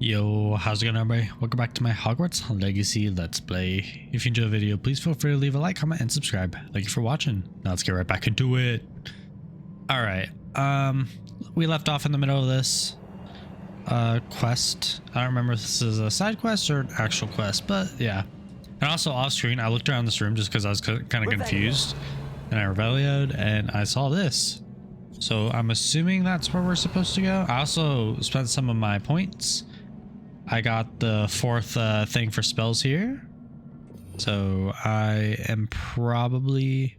Yo, how's it going everybody? Welcome back to my Hogwarts Legacy Let's Play. If you enjoyed the video, please feel free to leave a like, comment, and subscribe. Thank you for watching. Now let's get right back into it. Alright, we left off in the middle of this quest. I don't remember if this is a side quest or an actual quest, but yeah. And also off screen, I looked around this room just because I was kind of confused. And I rebelled and I saw this. So I'm assuming that's where we're supposed to go. I also spent some of my points. I got the fourth thing for spells here. So I am probably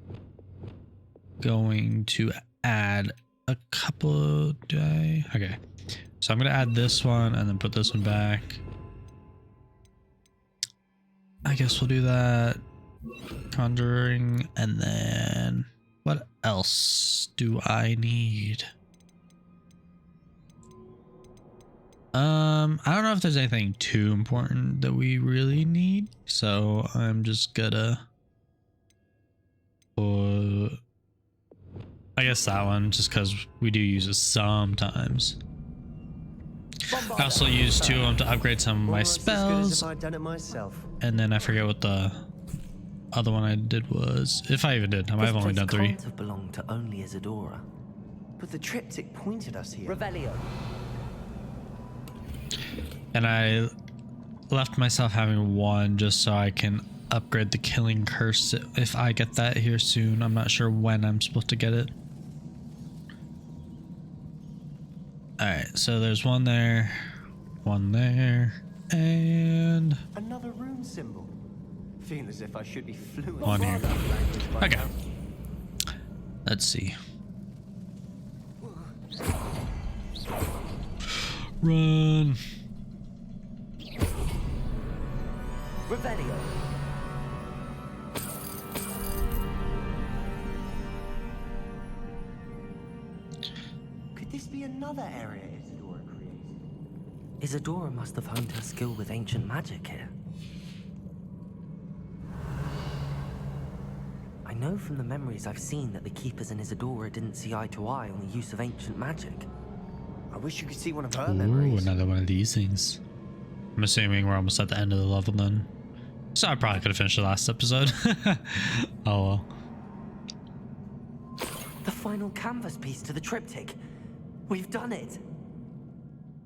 going to add a couple. Okay. So I'm going to add this one and then put this one back. I guess we'll do that. Conjuring, and then what else do I need? I don't know if there's anything too important that we really need, so I'm just gonna put, I guess that one, just because we do use it sometimes. I also use two of them to upgrade some of my spells, and then I forget what the other one I did was, if I even did. I might have only done 3. Can't have belonged to only Isadora. But the triptych pointed us here. Revelio. And I left myself having 1 just so I can upgrade the killing curse if I get that here soon. I'm not sure when I'm supposed to get it. Alright, so there's 1 there, 1 there, and another rune symbol. Feel as if I should be fluent. 1 here. Okay. Let's see. Run. Revelio. Could this be another area Isadora created? Isadora must have honed her skill with ancient magic here. I know from the memories I've seen that the Keepers and Isadora didn't see eye to eye on the use of ancient magic. I wish you could see one of her Ooh, memories. another one of these things. I'm assuming we're almost at the end of the level then. So I probably could have finished the last episode. Oh well. The final canvas piece to the triptych. We've done it.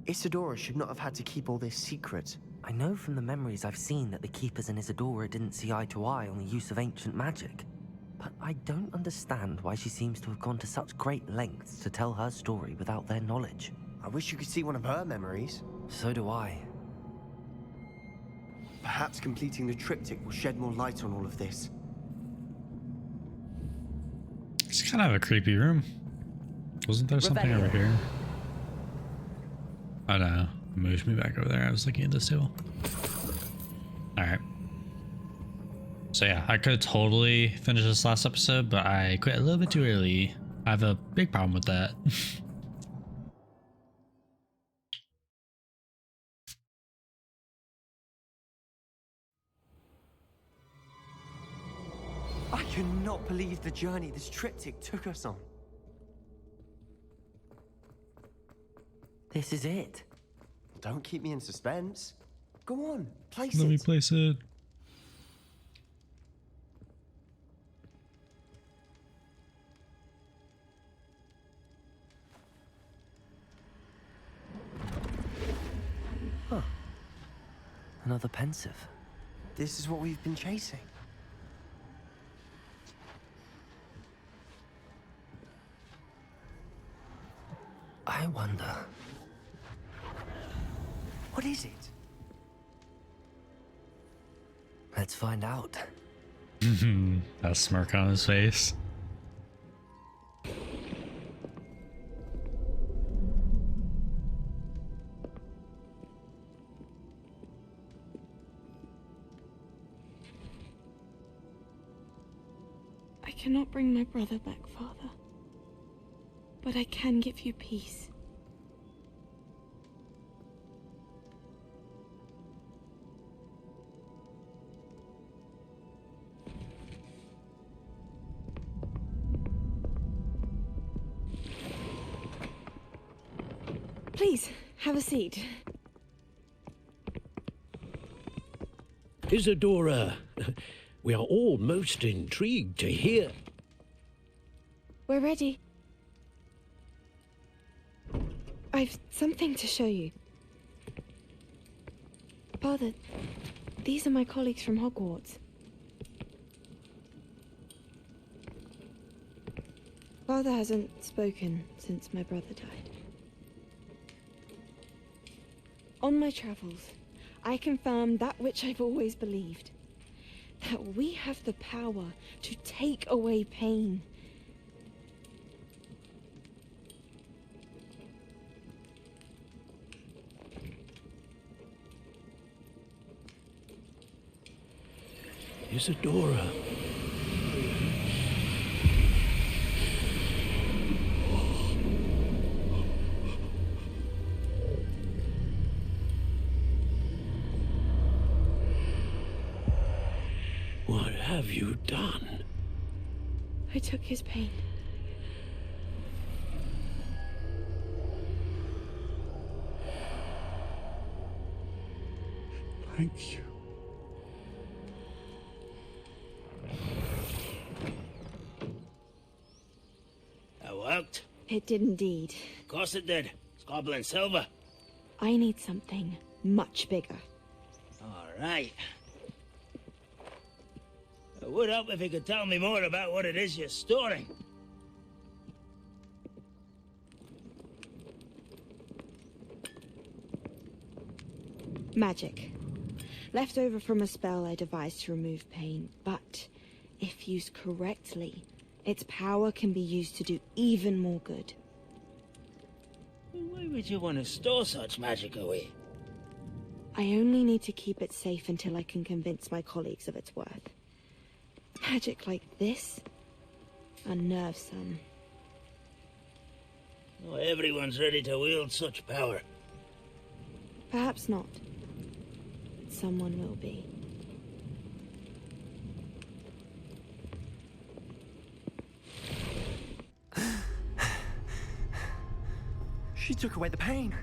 Isadora should not have had to keep all this secret. I know from the memories I've seen that the Keepers and Isadora didn't see eye to eye on the use of ancient magic. But I don't understand why she seems to have gone to such great lengths to tell her story without their knowledge. I wish you could see one of her memories. So do I. Perhaps completing the triptych will shed more light on all of this. It's kind of a creepy room. Wasn't there something over here? Oh no, it moved me back over there. I was looking at this table. Alright. So yeah, I could totally finish this last episode, but I quit a little bit too early. I have a big problem with that. I cannot believe the journey this triptych took us on. This is it. Don't keep me in suspense. Go on, place Let it. me place it. Huh. Another pensive. This is what we've been chasing. I wonder. What is it? Let's find out. That smirk on his face. I cannot bring my brother back, Father. But I can give you peace. Please, have a seat. Isadora, we are all most intrigued to hear. We're ready. I've something to show you. Father, these are my colleagues from Hogwarts. Father hasn't spoken since my brother died. On my travels, I confirmed that which I've always believed. That we have the power to take away pain. Isadora. What have you done? I took his pain. Thank you. That worked? It did indeed. Of course it did. It's goblin silver. I need something much bigger. All right. It would help if you could tell me more about what it is you're storing. Magic. Left over from a spell I devised to remove pain, but if used correctly, its power can be used to do even more good. Why would you want to store such magic away? I only need to keep it safe until I can convince my colleagues of its worth. Magic like this unnerves some. Not everyone's ready to wield such power. Perhaps not. But someone will be. She took away the pain.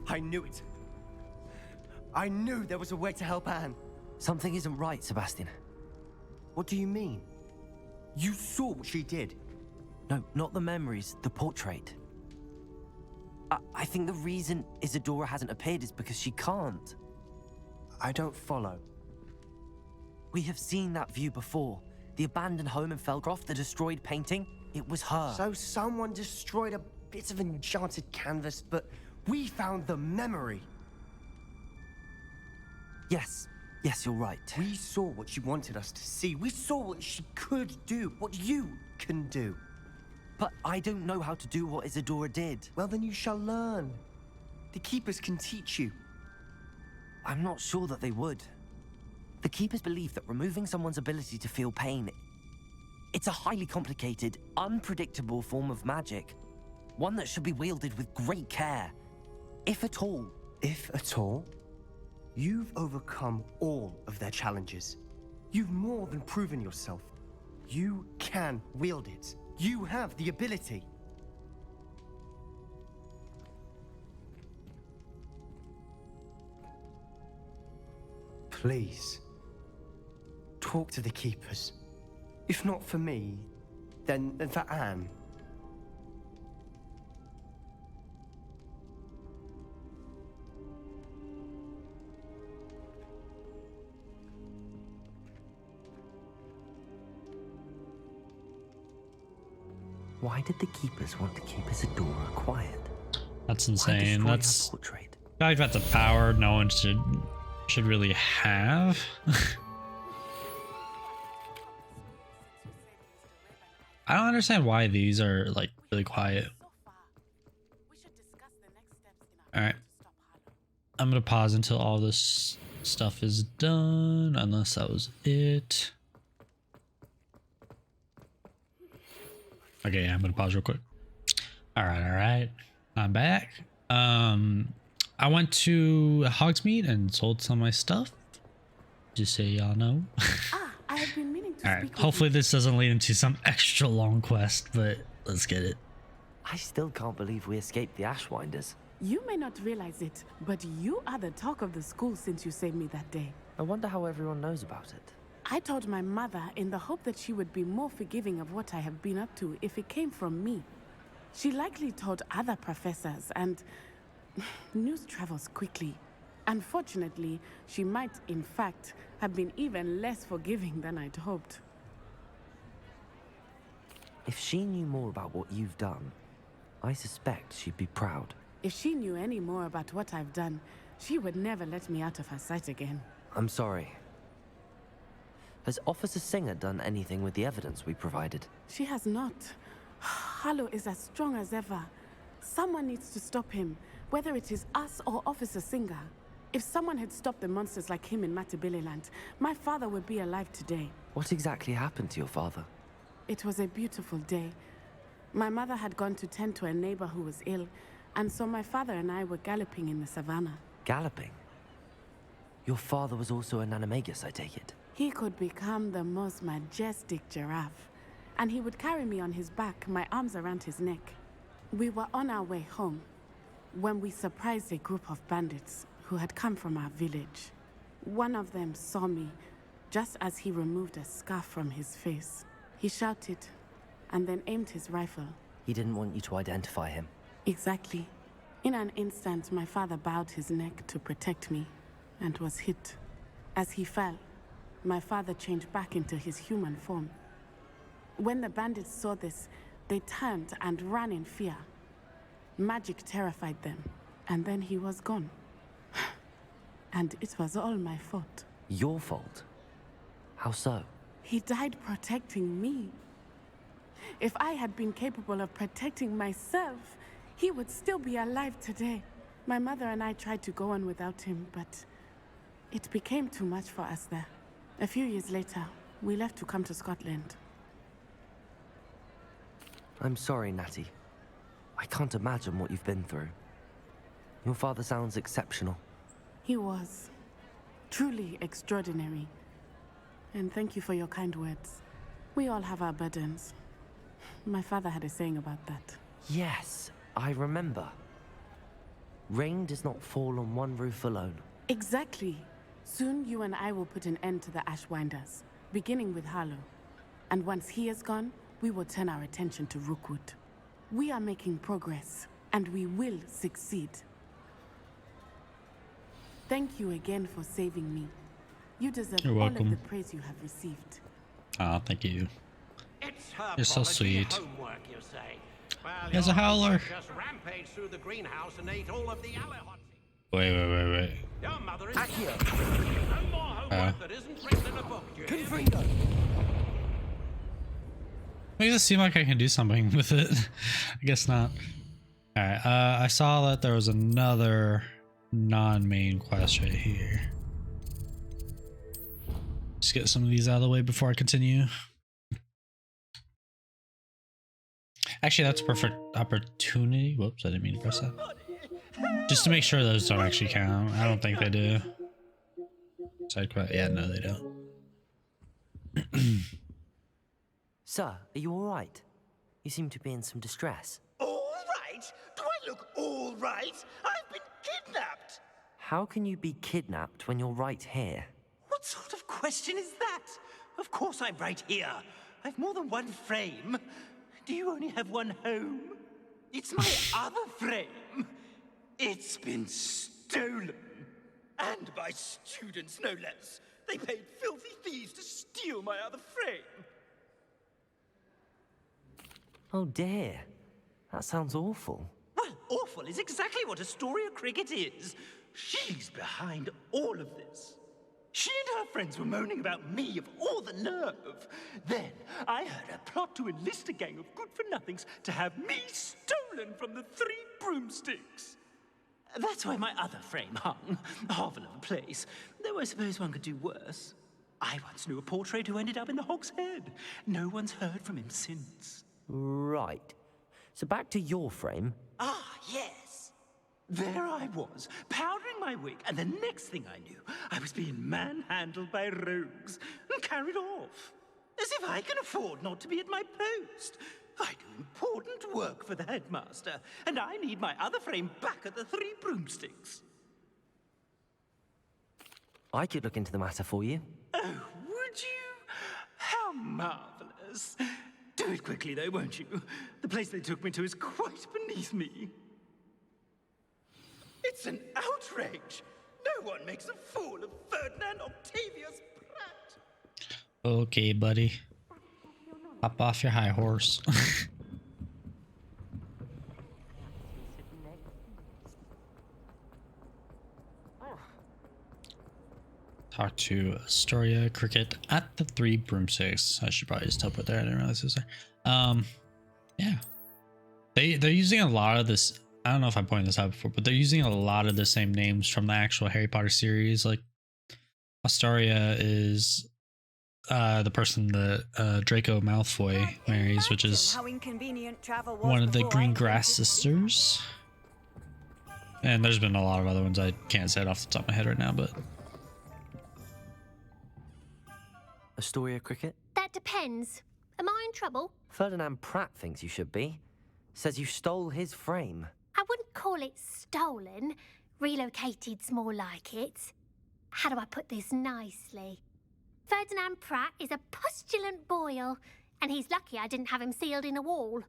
I knew it. I knew there was a way to help Anne. Something isn't right, Sebastian. What do you mean? You saw what she did. No, not the memories, the portrait. I think the reason Isadora hasn't appeared is because she can't. I don't follow. We have seen that view before. The abandoned home in Felcroft, the destroyed painting, it was her. So someone destroyed a bit of enchanted canvas, but we found the memory. Yes, you're right. We saw what she wanted us to see. We saw what she could do, what you can do. But I don't know how to do what Isadora did. Well, then you shall learn. The Keepers can teach you. I'm not sure that they would. The Keepers believe that removing someone's ability to feel pain, it's a highly complicated, unpredictable form of magic. One that should be wielded with great care, if at all. If at all? You've overcome all of their challenges. You've more than proven yourself. You can wield it. You have the ability. Please, talk to the Keepers. If not for me, then for Anne. Why did the Keepers want to keep Isadora quiet? That's Why insane. destroy her That's portrait? I think that's a power no one should really have. I don't understand why these are like really quiet. All right, I'm gonna pause until all this stuff is done, unless that was it. Okay, yeah, I'm gonna pause real quick. All right, I'm back. I went to Hogsmeade and sold some of my stuff. Just so y'all know. I have been meaning to All right, speak with hopefully you. this doesn't lead into some extra long quest, but let's get it. I still can't believe we escaped the Ashwinders. You may not realize it, but you are the talk of the school since you saved me that day. I wonder how everyone knows about it. I told my mother in the hope that she would be more forgiving of what I have been up to if it came from me. She likely told other professors, and news travels quickly. Unfortunately, she might, in fact, have been even less forgiving than I'd hoped. If she knew more about what you've done, I suspect she'd be proud. If she knew any more about what I've done, she would never let me out of her sight again. I'm sorry. Has Officer Singer done anything with the evidence we provided? She has not. Harlow is as strong as ever. Someone needs to stop him, whether it is us or Officer Singer. If someone had stopped the monsters like him in Matabeleland, my father would be alive today. What exactly happened to your father? It was a beautiful day. My mother had gone to tend to a neighbor who was ill, and so my father and I were galloping in the savannah. Galloping? Your father was also an animagus, I take it? He could become the most majestic giraffe, and he would carry me on his back, my arms around his neck. We were on our way home when we surprised a group of bandits who had come from our village. One of them saw me just as he removed a scarf from his face. He shouted and then aimed his rifle. He didn't want you to identify him. Exactly. In an instant, my father bowed his neck to protect me and was hit. As he fell, my father changed back into his human form. When the bandits saw this, they turned and ran in fear. Magic terrified them, and then he was gone. And it was all my fault. Your fault? How so? He died protecting me. If I had been capable of protecting myself, he would still be alive today. My mother and I tried to go on without him, but it became too much for us there. A few years later, we left to come to Scotland. I'm sorry, Natty. I can't imagine what you've been through. Your father sounds exceptional. He was truly extraordinary. And thank you for your kind words. We all have our burdens. My father had a saying about that. Yes, I remember. Rain does not fall on one roof alone. Exactly. Soon you and I will put an end to the Ashwinders, beginning with Harlow. And once he is gone, we will turn our attention to Rookwood. We are making progress, and we will succeed. Thank you again for saving me. You deserve You're all welcome. of the praise you have received. Ah, thank you. It's her You're so policy sweet. homework, you say. Well, There's a your howler. mother just rampaged through the greenhouse and ate all of the alihotzi. Wait. Your mother is Accio. no more homework that isn't written in a book, do you hear me? Confringo. Makes it seem like I can do something with it. I guess not. Alright, I saw that there was another non-main quest right here. Just get some of these out of the way before I continue. Actually, that's a perfect opportunity. Whoops, I didn't mean to press that. Just to make sure those don't actually count. I don't think they do. Side quest? Yeah, no, they don't. Sir, are you all right? You seem to be in some distress. All right? Do I look all right? I've been kidnapped. How can you be kidnapped when you're right here? What sort of question is that? Of course I'm right here. I've more than one frame. Do you only have one home? It's my other frame. It's been stolen. And by students, no less. They paid filthy thieves to steal my other frame. Oh dear. That sounds awful. Well, awful is exactly what Astoria Cricket is. She's behind all of this. She and her friends were moaning about me of all the nerve. Then I heard a plot to enlist a gang of good-for-nothings to have me stolen from the 3 broomsticks. That's why my other frame hung. A hovel of a place. Though I suppose one could do worse. I once knew a portrait who ended up in the Hog's Head. No one's heard from him since. Right. So back to your frame. Ah, yes. There I was, powdering my wig, and the next thing I knew, I was being manhandled by rogues and carried off. As if I can afford not to be at my post. I do important work for the headmaster, and I need my other frame back at the Three Broomsticks. I could look into the matter for you. Oh, would you? How marvelous. Do it quickly, though, won't you? The place they took me to is quite beneath me. It's an outrage. No one makes a fool of Ferdinand Octavius Pratt. Okay, buddy. Hop off your high horse. Talk to Astoria Cricket at the Three Broomsticks. I should probably just teleport there. I didn't realize it was there. Yeah. They're using a lot of this. I don't know if I pointed this out before, but they're using a lot of the same names from the actual Harry Potter series. Like Astoria is the person that Draco Malfoy marries, which is one of the Green Grass sisters. And there's been a lot of other ones I can't say it off the top of my head right now, but Astoria Cricket? That depends. Am I in trouble? Ferdinand Pratt thinks you should be. Says you stole his frame. I wouldn't call it stolen. Relocated's more like it. How do I put this nicely? Ferdinand Pratt is a postulant boil, and he's lucky I didn't have him sealed in a wall.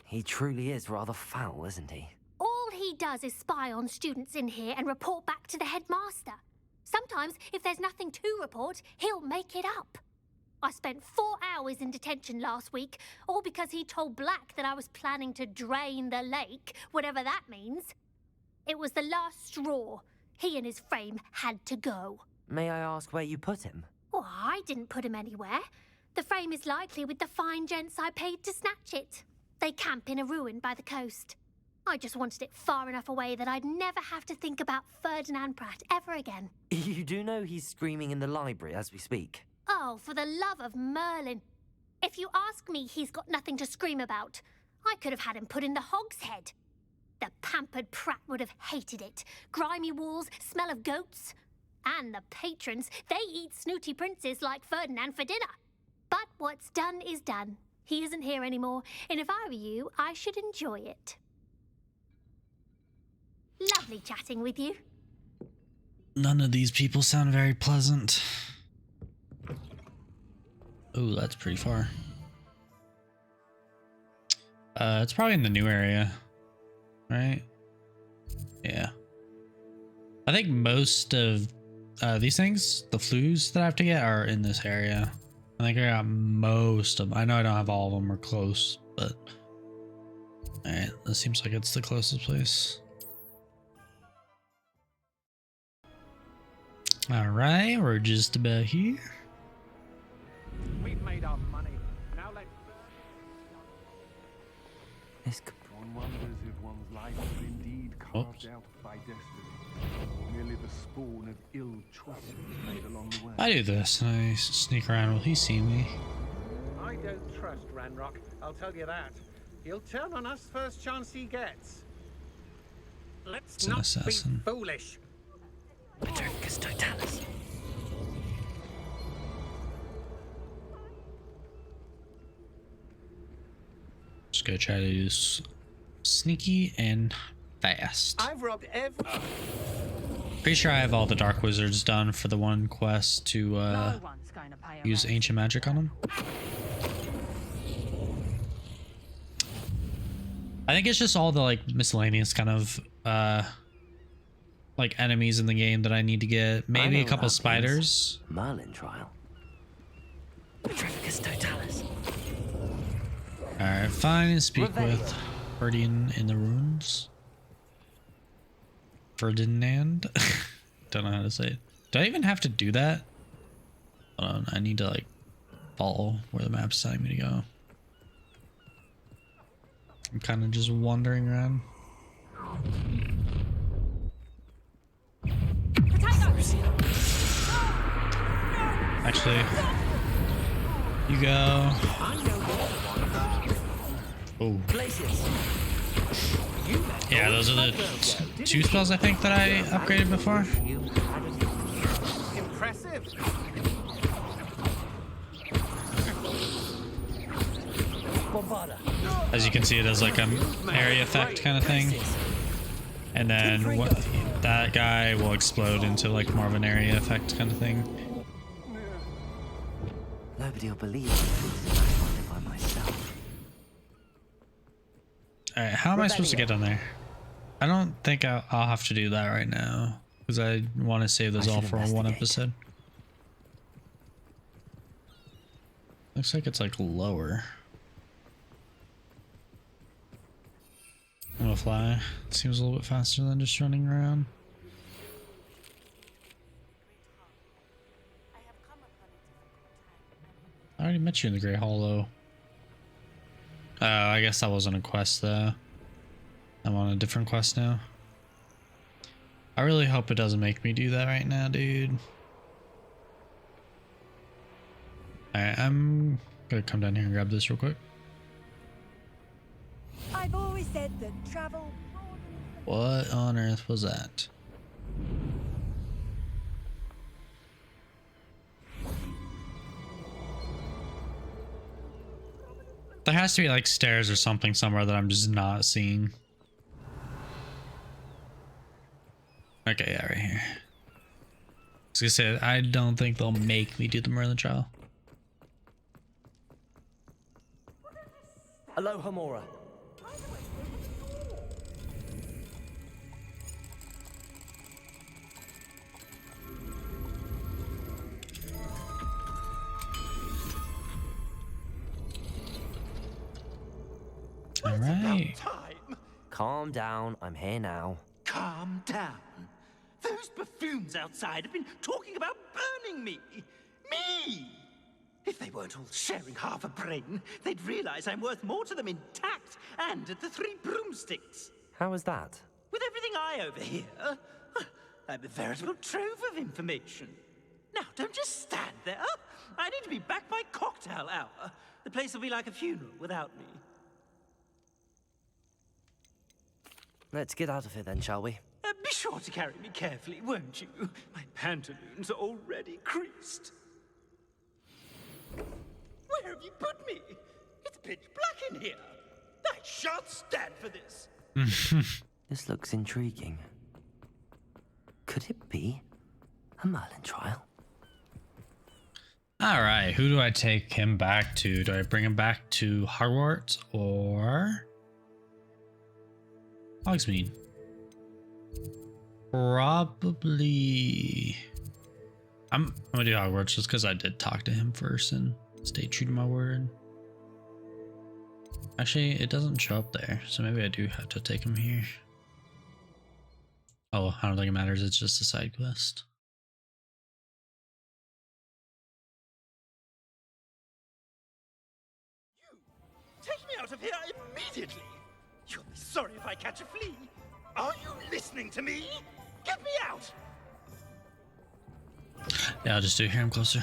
He truly is rather foul, isn't he? All he does is spy on students in here and report back to the headmaster. Sometimes, if there's nothing to report, he'll make it up. I spent 4 hours in detention last week, all because he told Black that I was planning to drain the lake, whatever that means. It was the last straw. He and his frame had to go. May I ask where you put him? Well, I didn't put him anywhere. The frame is likely with the fine gents I paid to snatch it. They camp in a ruin by the coast. I just wanted it far enough away that I'd never have to think about Ferdinand Pratt ever again. You do know he's screaming in the library as we speak. Oh, for the love of Merlin. If you ask me, he's got nothing to scream about. I could have had him put in the hogshead. The pampered Pratt would have hated it. Grimy walls, smell of goats. And the patrons, they eat snooty princes like Ferdinand for dinner. But what's done is done. He isn't here anymore, and if I were you, I should enjoy it. Lovely chatting with you. none of these people sound very pleasant. Oh, that's pretty far. It's probably in the new area, right? Yeah. I think most of these things, the flues that I have to get, are in this area. I think I got most of them. I know I don't have all of them or close, but alright, this seems like it's the closest place. Alright, we're just about here. We've made our money. Now let's... This could... One wonders if one's life is indeed carved out by destiny, or merely the spawn of ill choices made along the way. I do this and I sneak around. Will he see me? I don't trust Ranrock, I'll tell you that. He'll turn on us first chance he gets. Let's It's an not assassin. be foolish. Petricus Totalis. Just go try to do sneaky and fast. I've robbed every... Pretty sure I have all the Dark Wizards done for the one quest to use Ancient Magic on them. I think it's just all the like miscellaneous kind of like enemies in the game that I need to get. Maybe a couple spiders. Merlin trial. Petricus Totalis. Alright, fine. Speak with Ferdinand in the ruins. Ferdinand? Don't know how to say it. Do I even have to do that? Hold on, I need to like follow where the map's telling me to go. I'm kind of just wandering around. Actually, you go. Oh. Yeah, those are the two spells I think that I upgraded before. Impressive. As you can see, it does like an area effect kind of thing. And then that guy will explode into like more of an area effect kind of thing. Nobody will believe me if I find it by myself. Alright, how am I supposed to get on there? I don't think I'll have to do that right now, because I want to save those all for one episode. Looks like it's like lower. I'm gonna fly. Seems a little bit faster than just running around. I already met you in the Great Hollow. Oh, I guess that wasn't a quest though. I'm on a different quest now. I really hope it doesn't make me do that right now, dude. Alright, I'm gonna come down here and grab this real quick. I've always said that travel... What on earth was that? There has to be like stairs or something somewhere that I'm just not seeing. Okay, yeah, right here. I was gonna say, I don't think they'll make me do the Merlin trial. Aloha, Mora. All right. Calm down. I'm here now. Calm down. Those buffoons outside have been talking about burning me. Me! If they weren't all sharing half a brain, they'd realize I'm worth more to them intact and at the Three Broomsticks. How was that? With everything I overhear, I'm a veritable trove of information. Now, don't just stand there. I need to be back by cocktail hour. The place will be like a funeral without me. Let's get out of here then, shall we? Be sure to carry me carefully, won't you? My pantaloons are already creased. Where have you put me? It's pitch black in here. I shan't stand for this. This looks intriguing. Could it be a Merlin trial? All right, who do I take him back to? Do I bring him back to Hogwarts or Hogsmeade? Probably. I'm gonna do Hogwarts just because I did talk to him first and stay true to my word. Actually, it doesn't show up there, so maybe I do have to take him here. Oh, I don't think it matters. It's just a side quest. Take me out of here immediately. You'll be sorry if I catch a flea. Are you listening to me? Get me out! Yeah, I'll just do it here. I'm closer.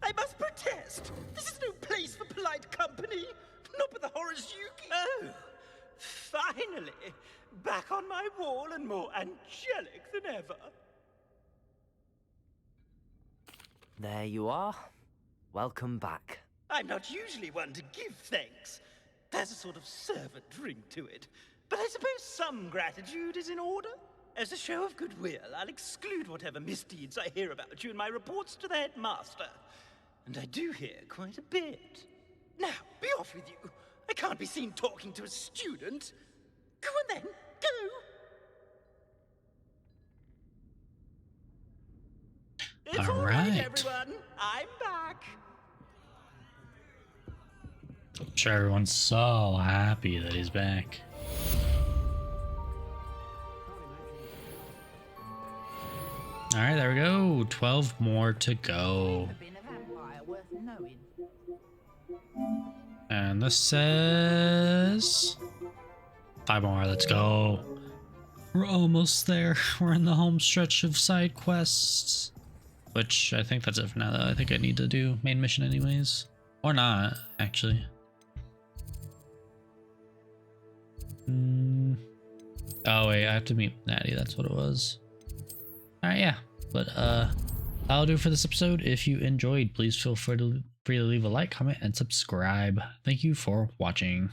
I must protest. This is no place for polite company. Not with the horrors you keep. Oh, finally. Back on my wall and more angelic than ever. There you are. Welcome back. I'm not usually one to give thanks. There's a sort of servant ring to it. But I suppose some gratitude is in order. As a show of goodwill, I'll exclude whatever misdeeds I hear about you in my reports to the headmaster. And I do hear quite a bit. Now, be off with you. I can't be seen talking to a student. Go on then, go! It's all right, everyone. I'm back. I'm sure everyone's so happy that he's back. All right, there we go. 12 more to go. And this says 5 more. Let's go. We're almost there. We're in the home stretch of side quests, which I think that's it for now, though. I think I need to do main mission anyways, or not, actually. Oh wait, I have to meet Natty. That's what it was. All right, yeah. But that'll do for this episode. If you enjoyed, please feel free to free to leave a like, comment, and subscribe. Thank you for watching.